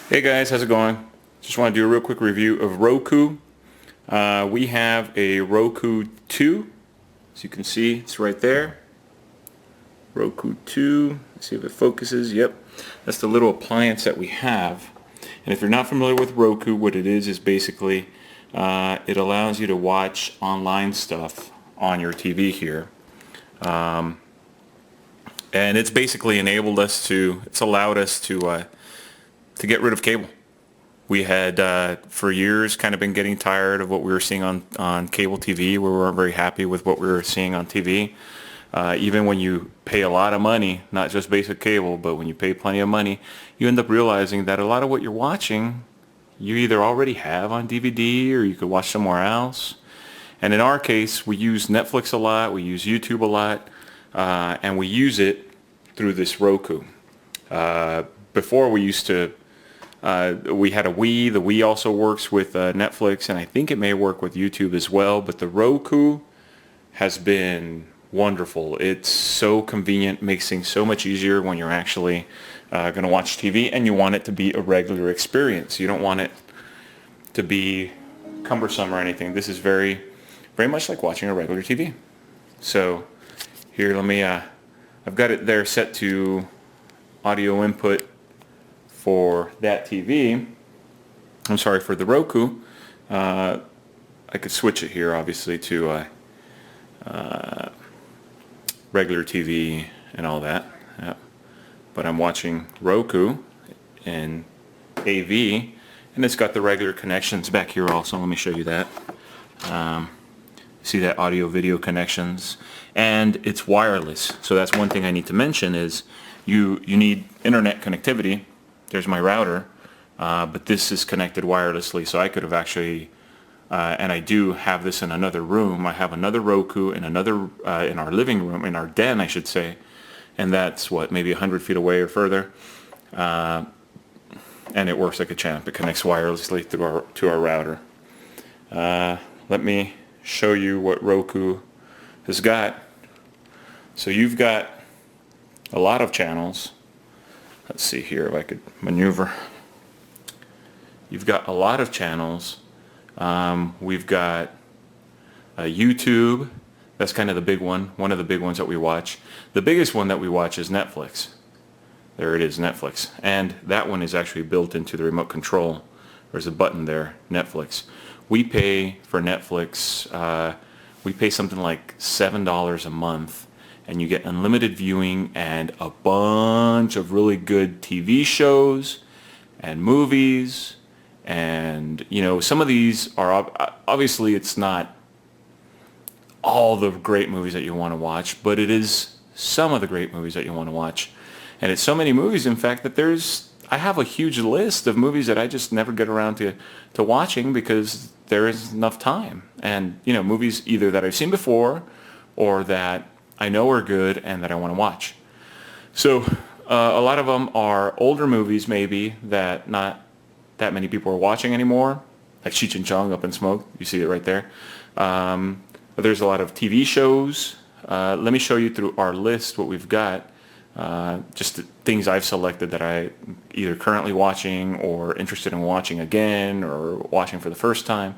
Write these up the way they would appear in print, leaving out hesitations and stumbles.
Hey guys, how's it going? Just want to do a real quick review of Roku. We have a Roku 2. As you can see, it's right there. Roku 2. Let's see if it focuses. Yep. That's the little appliance that we have. And if you're not familiar with Roku, what it is basically it allows you to watch online stuff on your TV here. And it's basically allowed us to get rid of cable. We had, for years, kind of been getting tired of what we were seeing on cable TV. We weren't very happy with what we were seeing on TV. Even when you pay a lot of money, not just basic cable, but when you pay plenty of money, you end up realizing that a lot of what you're watching, you either already have on DVD or you could watch somewhere else. And in our case, we use Netflix a lot, we use YouTube a lot, and we use it through this Roku. Before we used to we had a Wii. The Wii also works with Netflix, and I think it may work with YouTube as well. But the Roku has been wonderful. It's so convenient, makes things so much easier when you're actually going to watch TV, and you want it to be a regular experience. You don't want it to be cumbersome or anything. This is very, very much like watching a regular TV. So here, I've got it there set to audio input for that TV. I'm sorry, for the Roku. I could switch it here obviously to regular TV and all that. Yeah. But I'm watching Roku in AV, and it's got the regular connections back here also. Let me show you that. See that audio video connections, and it's wireless. So that's one thing I need to mention is you need internet connectivity. There's my router, but this is connected wirelessly, so I could have actually, and I do have this in another room. I have another Roku in in our living room, in our den, I should say, and that's maybe 100 feet away or further, and it works like a champ. It connects wirelessly to our router. Let me show you what Roku has got. So you've got a lot of channels. Let's see here if I could maneuver. You've got a lot of channels. We've got YouTube. That's kind of the big one of the big ones that we watch. The biggest one that we watch is Netflix. There it is, Netflix. And that one is actually built into the remote control. There's a button there, Netflix. We pay for Netflix, we pay something like $7 a month. And you get unlimited viewing and a bunch of really good TV shows and movies. And, some of these are, obviously it's not all the great movies that you want to watch, but it is some of the great movies that you want to watch. And it's so many movies, in fact, that I have a huge list of movies that I just never get around to watching because there isn't enough time. And, movies either that I've seen before or that I know are good and that I want to watch. So a lot of them are older movies maybe that not that many people are watching anymore, like Cheech and Chong, Up in Smoke. You see it right there. But there's a lot of TV shows. Let me show you through our list what we've got. Just the things I've selected that I either currently watching or interested in watching again or watching for the first time.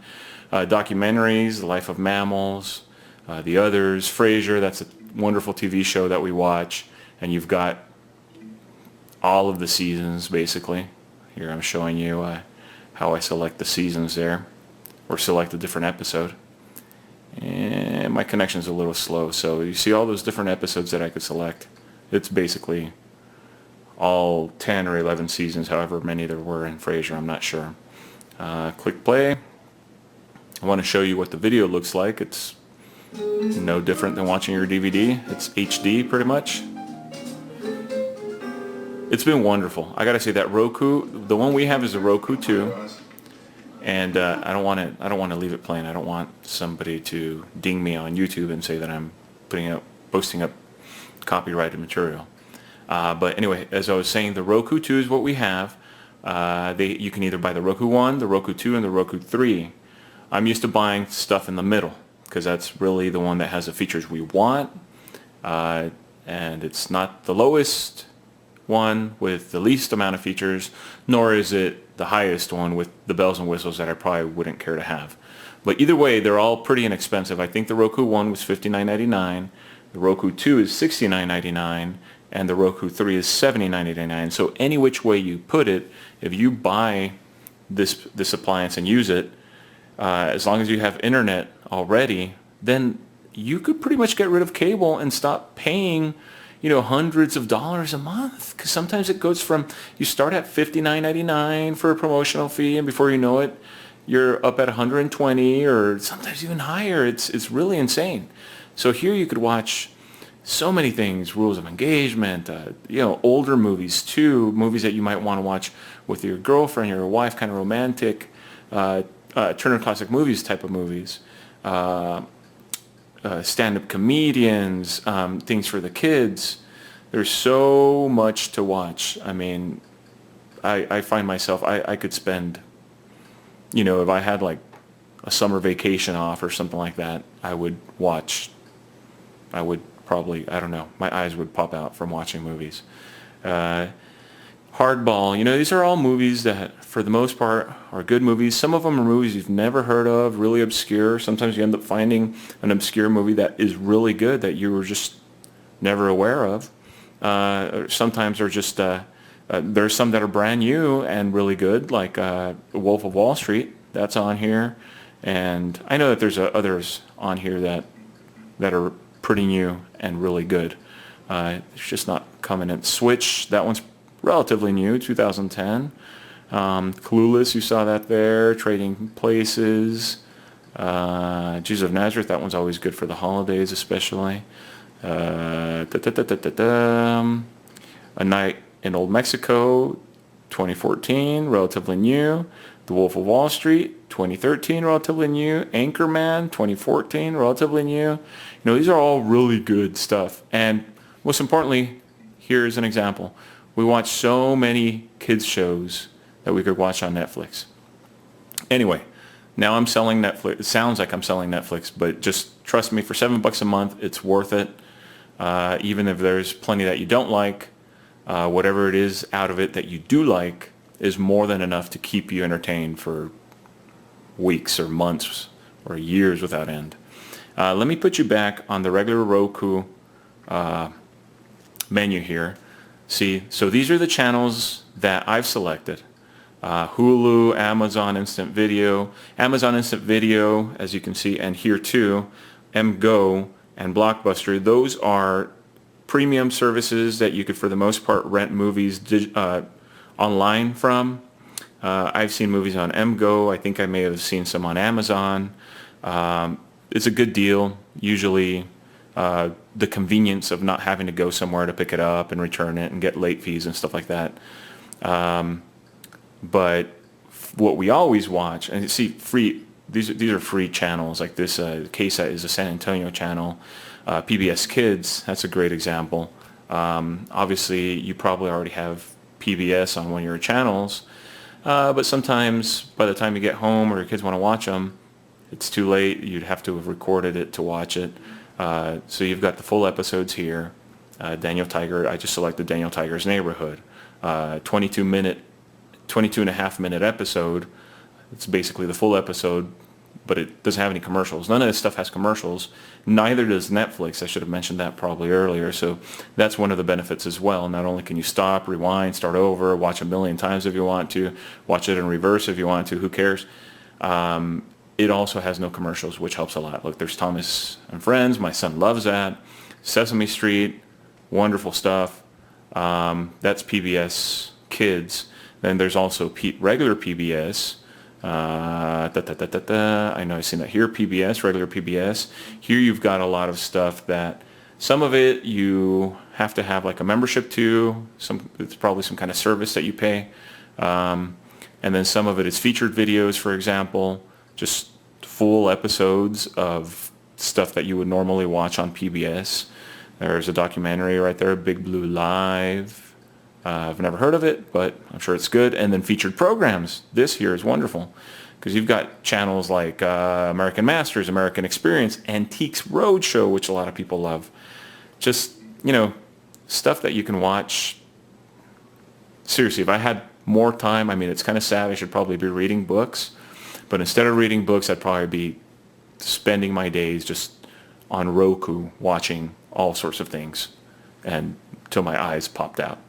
Documentaries, The Life of Mammals, The Others, Frasier. That's a wonderful TV show that we watch, and you've got all of the seasons basically. Here I'm showing you how I select the seasons there, or select a different episode. And my connection's a little slow, so you see all those different episodes that I could select. It's basically all 10 or 11 seasons, however many there were in Frasier, I'm not sure. Click play. I want to show you what the video looks like. It's no different than watching your DVD. It's HD pretty much. It's been wonderful. I gotta say that Roku, the one we have is a Roku 2, and I don't want to leave it playing. I don't want somebody to ding me on YouTube and say that I'm posting up copyrighted material. But anyway, as I was saying, the Roku 2 is what we have. You can either buy the Roku 1, the Roku 2, and the Roku 3. I'm used to buying stuff in the middle, because that's really the one that has the features we want, and it's not the lowest one with the least amount of features, nor is it the highest one with the bells and whistles that I probably wouldn't care to have. But either way, they're all pretty inexpensive. I think the Roku one was $59.99, the Roku 2 is $69.99, and the Roku 3 is $79.99. So any which way you put it, if you buy this appliance and use it, as long as you have internet already, then you could pretty much get rid of cable and stop paying, hundreds of dollars a month. Because sometimes it goes from, you start at $59.99 for a promotional fee, and before you know it, you're up at $120 or sometimes even higher. It's really insane. So here you could watch so many things, Rules of Engagement, older movies too, movies that you might want to watch with your girlfriend, your wife, kind of romantic, Turner Classic Movies type of movies, stand-up comedians, things for the kids. There's so much to watch. I mean, I find myself, I could spend, if I had like a summer vacation off or something like that, I would probably, I don't know, my eyes would pop out from watching movies. Hardball, these are all movies that, for the most part, are good movies. Some of them are movies you've never heard of, really obscure. Sometimes you end up finding an obscure movie that is really good that you were just never aware of. Sometimes they're just, there's some that are brand new and really good, like Wolf of Wall Street, that's on here. And I know that there's others on here that are pretty new and really good. It's just not coming in. Switch, that one's relatively new, 2010. Clueless, you saw that there. Trading Places. Jesus of Nazareth, that one's always good for the holidays especially. A Night in Old Mexico, 2014, relatively new. The Wolf of Wall Street, 2013, relatively new. Anchorman, 2014, relatively new. These are all really good stuff. And most importantly, here's an example. We watch so many kids shows that we could watch on Netflix. Anyway, now I'm selling Netflix. It sounds like I'm selling Netflix, but just trust me, for $7 a month, it's worth it. Even if there's plenty that you don't like, whatever it is out of it that you do like is more than enough to keep you entertained for weeks or months or years without end. Let me put you back on the regular Roku menu here. See, so these are the channels that I've selected. Hulu, Amazon Instant Video. Amazon Instant Video, as you can see, and here too, MGO and Blockbuster. Those are premium services that you could, for the most part, rent movies online from. I've seen movies on MGO. I think I may have seen some on Amazon. It's a good deal. Usually the convenience of not having to go somewhere to pick it up and return it and get late fees and stuff like that. But what we always watch, and see, free. These are free channels. Like this KSAT is a San Antonio channel. PBS Kids, that's a great example. Obviously, you probably already have PBS on one of your channels, but sometimes by the time you get home or your kids want to watch them, it's too late. You'd have to have recorded it to watch it. So you've got the full episodes here. Daniel Tiger, I just selected Daniel Tiger's Neighborhood. 22 and a half minute episode. It's basically the full episode, but it doesn't have any commercials. None of this stuff has commercials. Neither does Netflix. I should have mentioned that probably earlier. So that's one of the benefits as well. Not only can you stop, rewind, start over, watch a million times if you want to, watch it in reverse if you want to, who cares? It also has no commercials, which helps a lot. Look, there's Thomas and Friends. My son loves that. Sesame Street, wonderful stuff. That's PBS Kids. Then there's also regular PBS. I know I've seen that here, PBS, regular PBS. Here you've got a lot of stuff that some of it you have to have like a membership to. It's probably some kind of service that you pay. And then some of it is featured videos, for example, just full episodes of stuff that you would normally watch on PBS. There's a documentary right there, Big Blue Live. I've never heard of it, but I'm sure it's good. And then featured programs. This here is wonderful because you've got channels like American Masters, American Experience, Antiques Roadshow, which a lot of people love. Just, stuff that you can watch seriously, if I had more time, I mean, it's kind of sad. I should probably be reading books, but instead of reading books, I'd probably be spending my days just on Roku watching all sorts of things and till my eyes popped out.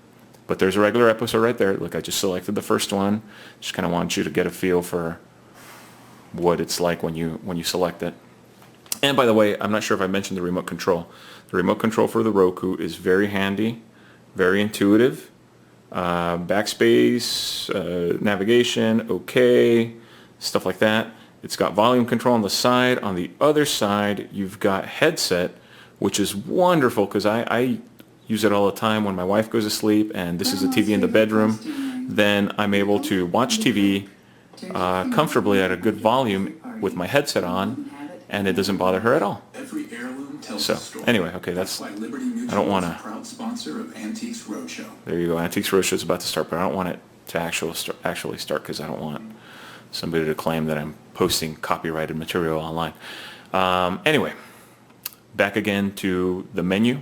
But there's a regular episode right there. Look, I just selected the first one. Just kind of want you to get a feel for what it's like when you select it. And by the way, I'm not sure if I mentioned the remote control. The remote control for the Roku is very handy, very intuitive. Backspace, navigation, okay, stuff like that. It's got volume control on the side. On the other side, you've got headset, which is wonderful because I use it all the time when my wife goes to sleep and this is the TV in the bedroom. Then I'm able to watch TV comfortably at a good volume with my headset on, and it doesn't bother her at all. So anyway, okay, that's, I don't want to, there you go, Antiques Roadshow is about to start, but I don't want it to actually start because I don't want somebody to claim that I'm posting copyrighted material online. Anyway, back again to the menu,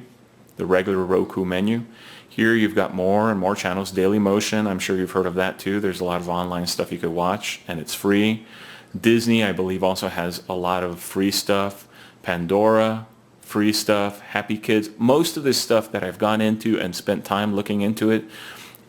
the regular Roku menu. Here you've got more and more channels. Daily Motion, I'm sure you've heard of that too. There's a lot of online stuff you could watch and it's free. Disney, I believe, also has a lot of free stuff. Pandora, free stuff. Happy Kids. Most of this stuff that I've gone into and spent time looking into it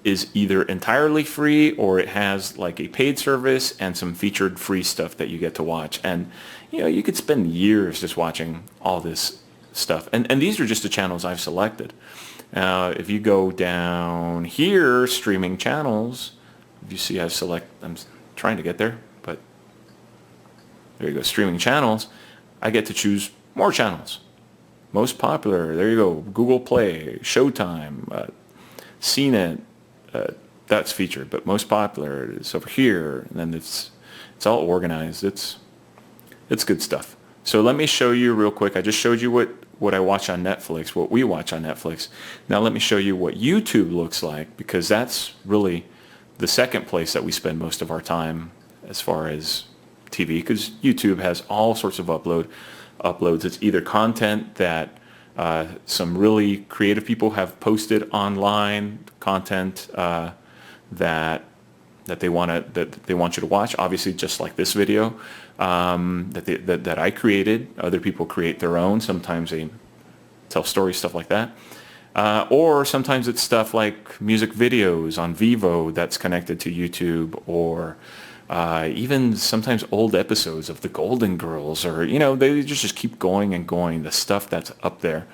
is either entirely free or it has like a paid service and some featured free stuff that you get to watch. And you know, you could spend years just watching all this stuff. And these are just the channels I've selected. If you go down here, streaming channels, if you see I'm trying to get there, but there you go, streaming channels, I get to choose more channels. Most popular, there you go, Google Play, Showtime, CNET, that's featured, but most popular is over here, and then it's all organized. It's good stuff. So let me show you real quick. I just showed you what I watch on Netflix, what we watch on Netflix. Now let me show you what YouTube looks like, because that's really the second place that we spend most of our time as far as TV, because YouTube has all sorts of uploads. It's either content that some really creative people have posted online, content that they want you to watch. Obviously, just like this video that I created. Other people create their own. Sometimes they tell stories, stuff like that. Or sometimes it's stuff like music videos on Vivo that's connected to YouTube, or even sometimes old episodes of the Golden Girls, or you know, they just keep going and going. The stuff that's up there.